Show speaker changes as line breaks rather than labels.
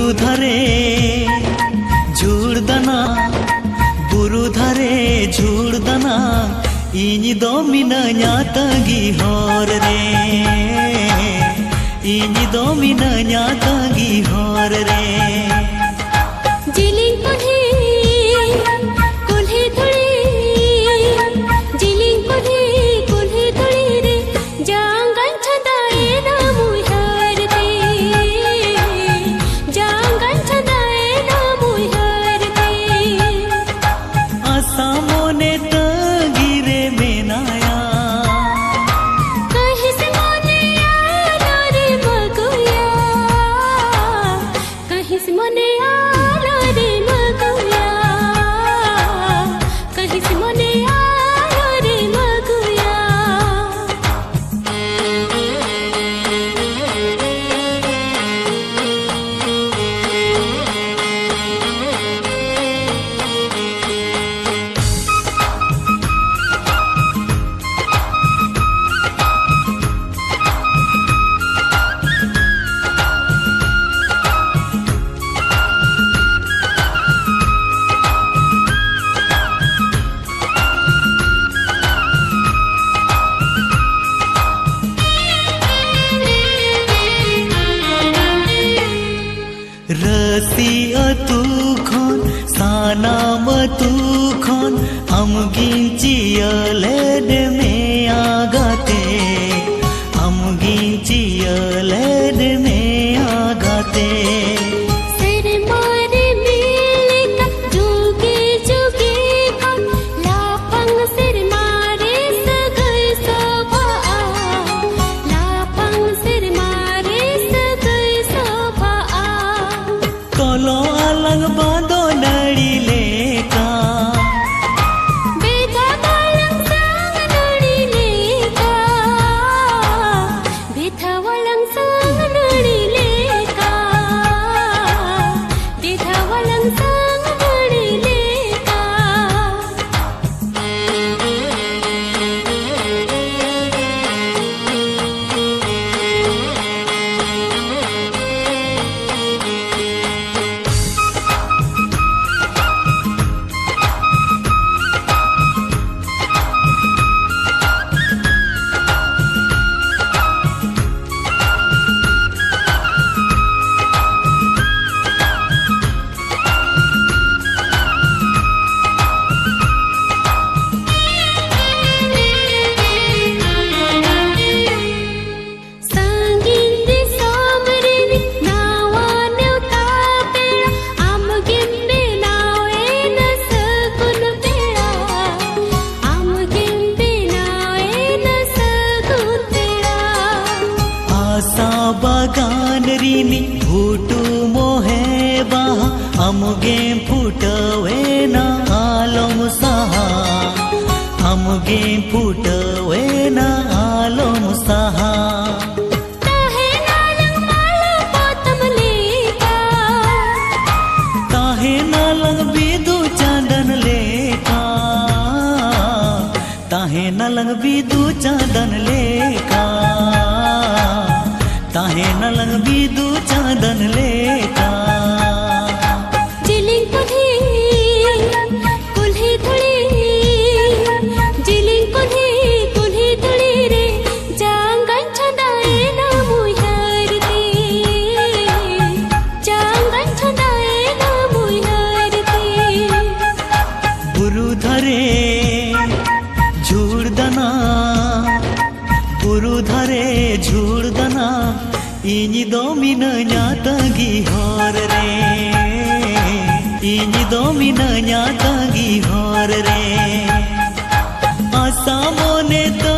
बुरु धरे झुड़दना बुरु धरे झुड़दना इनी दो मिनाया तगी होर रे इनी दो मिनाया तगी होर रे
जिलिंग कुल्ही कुल्ही धुली जिलिंग कुल्ही कुल्ही धुली रे जांगन छदाए ना मुहर दे जांगन छदाए ना मुहर दे
आसामोने तगी रे मेनाया
कहीं से मोने आला रे मगुया कहीं से मोने आला रे मगुया कहीं से मोने आला रे मगुया
रसी अतु खन सानाम तु खन अमगिंचियलेड में आगाते अमगिंचियलेड में आगाते
सिर मारे मिले का जुगे जुगे कम लापंग सिर मारे सगल सोभा लापंग सिर मारे सगल सोभा
कलो अलग बांधो नड़ी लेका
बेथा वलंग संग नड़ी लेका बेथा वलंग संग नड़ी लेका बेथा वलंग संग नड़ी लेका संगीत सामरे नावान तापेळा आमगिंबे नावे न सगुन पेळा आमगिंबे नावे न सगुन पेळा
आसा बागान रीनी फूटू मोहे बाहा अमुगे फुटवे ना आलम सहा अमुगे फुटवे ना आलम सहा
ताहे नालंग माला पोतम लेका
ताहे नालंग बिदु चांदन लेका ताहे नालंग बिदु चांदन लेका ताहे नालंग बिदु चांदन लेका
जिलिंग कुल्ही कुल्ही धुली जिलिंग कुल्ही कुल्ही धुली रे जांगन छदाए ना मुहर दे जांगन छदाए ना मुहर दे
बुरु धरे झुड़दना बुरु धरे झुड़दना इनी दो मिनाया तगी होर रे इनी दो मिनाया तगी होर रे आसामोने तो